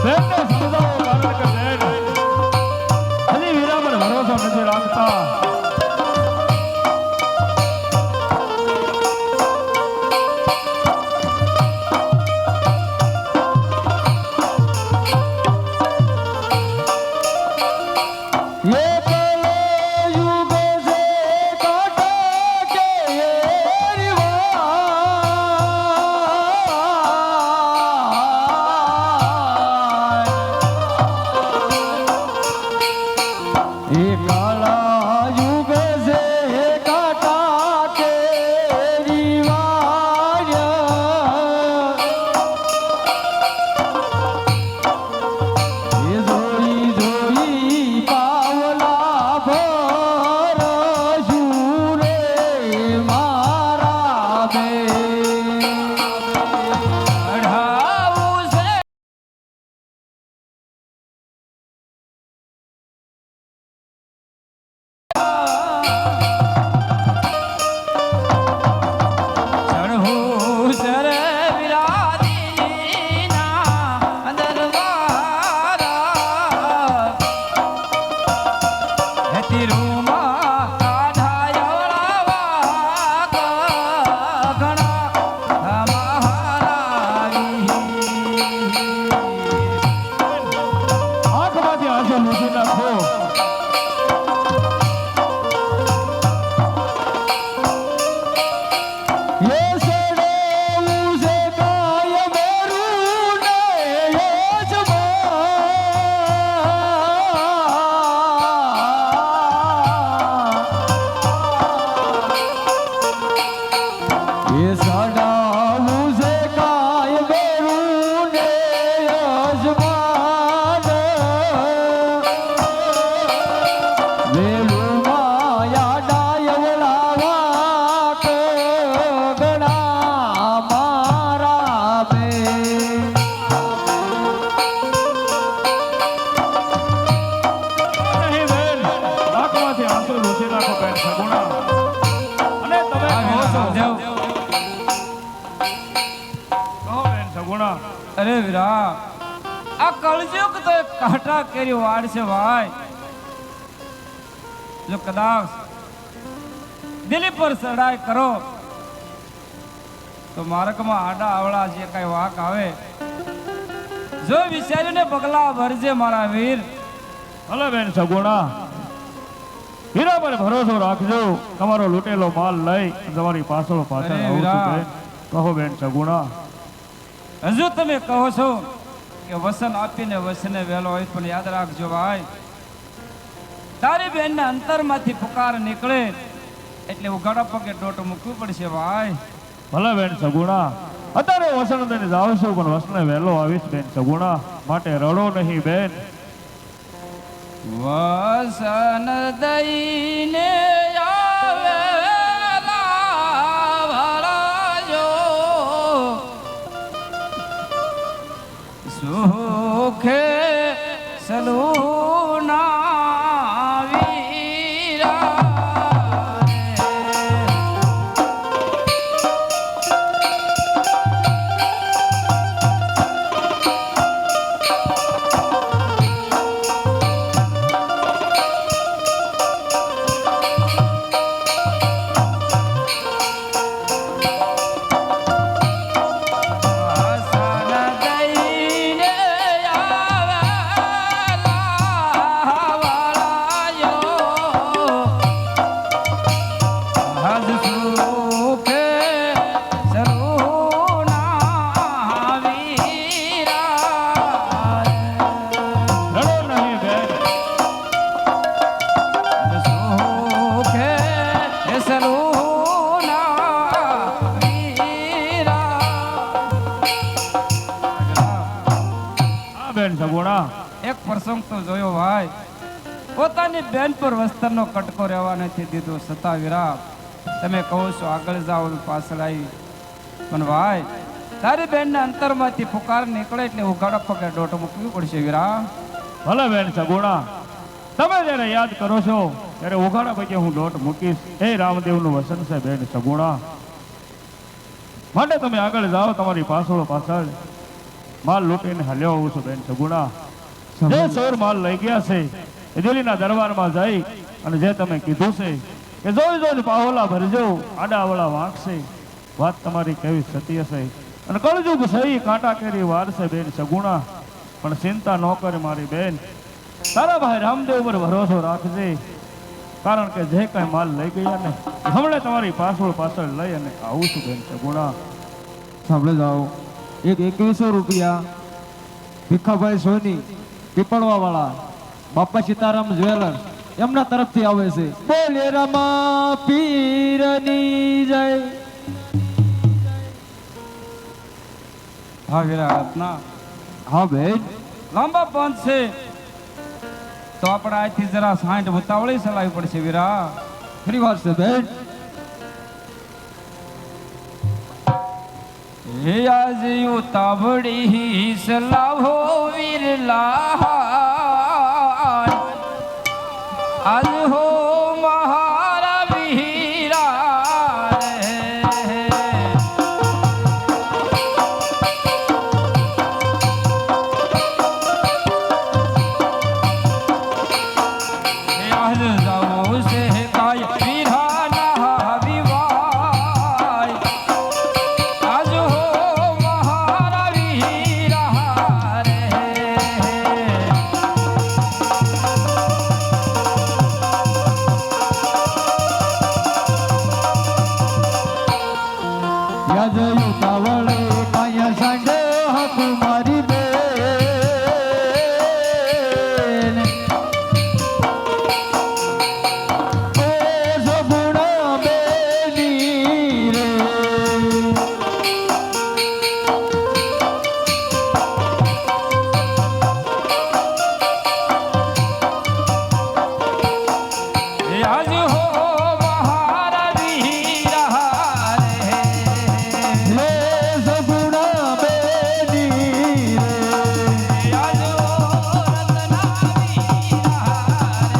બેનને સમજાવો કારણ કે બેન હજી વીરા પર ભરોસો નથી રાખતા. અરે વીરા, આ કળજુગ તો એક કાંટા કેરી વાડ છે ભાઈ. જો કદાચ દિલ પર ચડાઈ કરો તો માર્ગમાં આડા આવડા જે કઈ વાક આવે જો વિચારીને પગલા ભરજે મારા વીર. ભલે બેન સગુણા, હીરા પર ભરોસો રાખજો. તમારો લૂટેલો માલ લઈ તમારી પાછળ પાછળ આવું છું બેન. કહો બેન સગુણા. હજુ તમે કહો છો કે વસન આપીને વસને વહેલો હોય, પણ યાદ રાખજો ભાઈ, તારી બેનને અંતરમાંથી પુકાર નીકળે એટલે ઉઘાડા પગે ડોટ મૂકવું પડશે ભાઈ. ભલે બેન સગુણા, અત્યારે વસન દઈને જાવ છું પણ વસને વહેલો આવીશ બેન સગુણા, માટે રડો નહીં બેન. વસન દઈને સુખે સલુના વીરા એક પ્રસંગ તો જોયો ભાઈ, પોતાની બેન પર વસ્ત્રનો કટકો રહેવા નથી દીધો છતાં વીરા તમે કહો છો આગળ જાઓ પાછળ આવી, પણ ભાઈ તારી બેનને અંતરમાંથી પુકાર નીકળે એટલે ઉઘાડા પગે ડોટ મૂકવી પડશે વીરા. ભલે બેન સગુણા, તમે જ્યારે યાદ કરો છો ત્યારે ઉઘાડા પગે હું ડોટ મૂકીશ. એ રામદેવનું વસન છે બેન સગુણા, માટે તમે આગળ જાઓ તમારી પાછળ પાછળ. માલ લૂંટીને હલ્યો આવું છું બેન સગુણા. જે સોર માલ લઈ ગયા છે એ દિલ્હીના દરબારમાં જઈ અને જે તમે કીધું છે કે જોઈ જોઈ પાહોલા ભરજો આડાવડા વાંકશે. વાત તમારી કેવી સત્ય છે અને કળજુગ સહી કાંટા કેરી વાર છે બેન સગુણા. પણ ચિંતા ન કરે મારી બેન, તારા ભાઈ રામદેવ પર ભરોસો રાખજે. કારણ કે જે કઈ માલ લઈ ગયા ને હમણાં તમારી પાછળ લઈ અને આવું છું બેન સગુણા. સાંભળે જાઓ, એક 2100 રૂપિયા ભીખાભાઈ સોની પીપળવા વાળા બાપા સીતારામ જ્વેલર્સ એમના તરફથી આવે છે. બોલે રમા પીરની જય. હા વીરા રત્ના, હા બેન, લાંબા પંથ છે તો આપણે આજથી જરા 60 ઉતાવળી ચલાવવી પડશે વીરા. ખરી વાત છે બેન. હે આજ ઉતાવળી સલાહો વીરલા, આજ હો મહારા વીરા રે. હે આજ જાઓ છે કાય વીરા ના વિવાય, આજ હો મહારા વીરા રે. યાદ ઉતાવળે કાયા સાંડે હાથ મારી બેન. ઓ સગુણા બેની રે. હે આજ હો મહારા વીરા રે. લે સગુણા બેની રે. હે આજ હો રત્ના વીરા રે.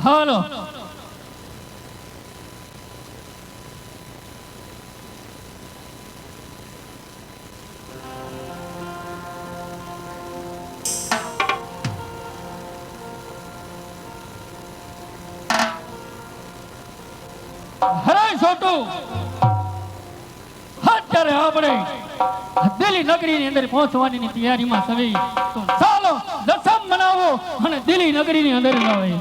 હાલો હરે છોટું, અત્યારે આપણે દિલ્હી નગરીની અંદર પહોંચવાની તૈયારીમાં સવી તો ચાલો દસમ મનાવો અને દિલ્હી નગરીની અંદર લાવે.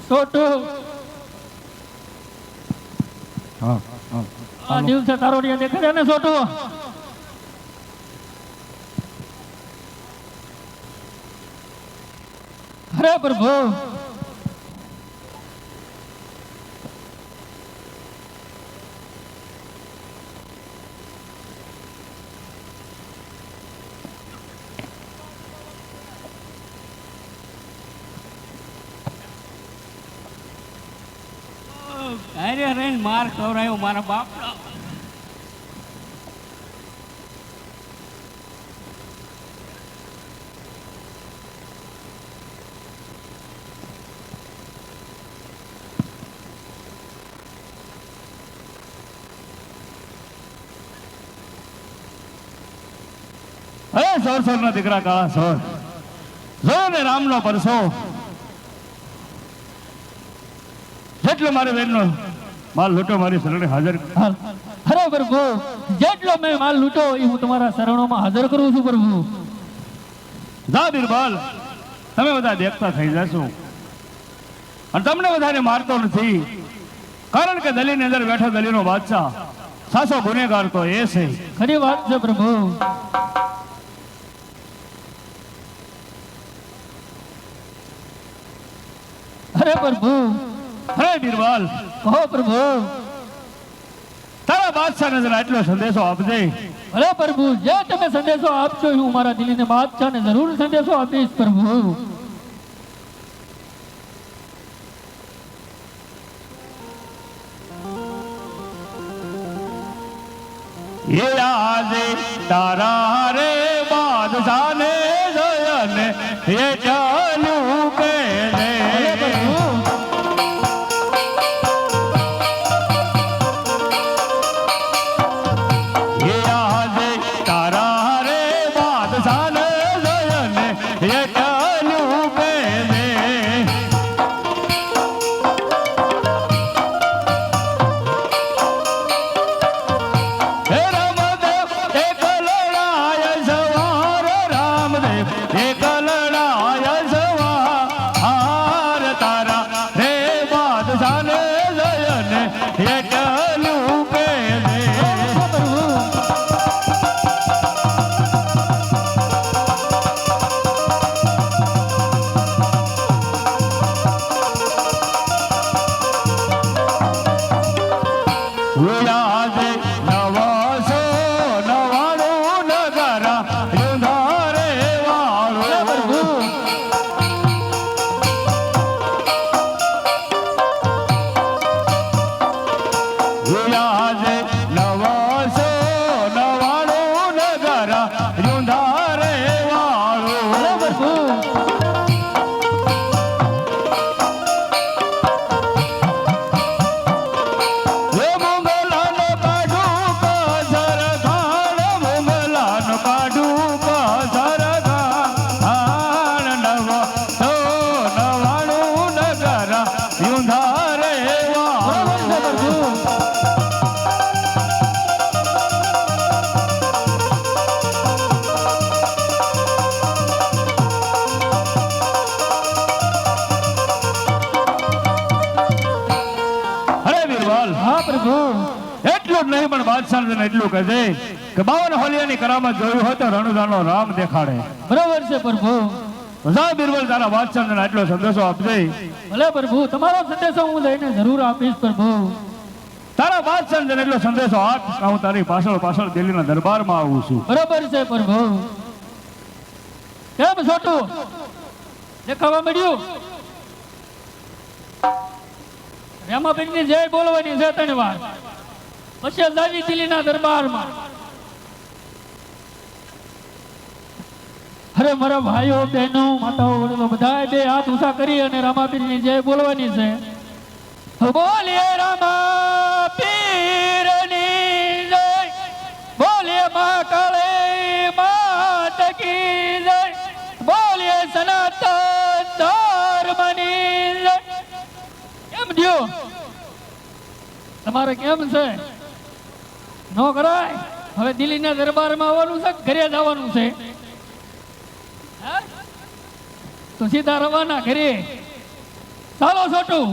છોટુ હા હા આ દિવસે તારો રિયા દેખાડે ને છોટુ અરે પ્રભુ અરે રહીને માર ખવડાયો મારા બાપ અરે સોર સોર ના દીકરા કાળા સોર જોયો ને રામનો પરસો જેટલો મારે બેનનો માલ લૂંટો મારી શરણે હાજર અરે પ્રભુ જેટલો મેં માલ લૂંટો એ હું તમારા શરણોમાં હાજર કરું છું પ્રભુ જા બિરબલ તમે બધા દેખતા થઈ જશો અને તમને બધાને મારતો નથી કારણ કે દલીની અંદર બેઠો દલીનો બાદશાહ સાસો ગુનેગાર તો એ છે ખરી વાત છે પ્રભુ અરે પ્રભુ અરે બિરબલ કહો પ્રભુ તારા બાદશાહ ને જરા એટલો સંદેશો આપજે અરે પ્રભુ જે તમે સંદેશો આપશો એ હું મારા દિલીને બાદશાહને જરૂર સંદેશો આપીશ પ્રભુ એ આજે તારા રે બાદશાહ ને જયન એ ચાલુ કે રે અરે પ્રભુ એ આજે તારા રે બાદશાહ ને જયન એ ચાલુ કે રે હે રામદેવ એક લડાય સવાર રામદેવ એક લડાય સવાર તારા રે બાદશાહ ને જયન એટલું કે રે ઉયાદે નવાસો નવાણું નગરા યુંધારે વાળો ઉયાદે નવાસો નવાણું નગરા યુંધારે વાળો પ્રભુ હે મંગલાનો કાઢું કસર ગાળ મંગલાનો કાઢું કસર ગાળ નવા તો નવાણું નગરા યુંધારે બરાબર છે પ્રભુ અરે બિરબલ હા પ્રભુ એટલું જ નહીં પણ બાદશાહ એટલું કહે છે કે 52 હોલિયાની કરામત જોયું હોય તો રણુદાનો રામ દેખાડે બરાબર છે પ્રભુ જા બિરબલ તારા બાદશાહ એટલો સંદેશો આપજે ભલે પ્રભુ તમારો સંદેશો હું લઈને જરૂર આપીશ પ્રભુ તારા બાદશાહ એટલો સંદેશો આપ કે હું તારી પાછળ પાછળ દિલ્હીના દરબારમાં આવું છું બરાબર છે પ્રભુ કેમ છોટું દેખાવા મળ્યું રેમાબેનની જય બોલવાની છે ત્રણ વાર પછી દાદી દિલ્હીના દરબારમાં અરે મારા ભાઈઓ બહેનો માતાઓ વડીલો બધા બે હાથ ઊંચા કરી અને રામાપીરની જય બોલવાની છે બોલીએ રામા પીરની જય બોલીએ મા કાળી માત કી જય બોલીએ સનાતન ધર્મની જય કેમ થયો તમારે કેમ છે નો કરાય હવે દિલ્હીના દરબારમાં આવવાનું છે ઘરે જવાનું છે તો સીધા રવાના ઘરે ચાલો છોટું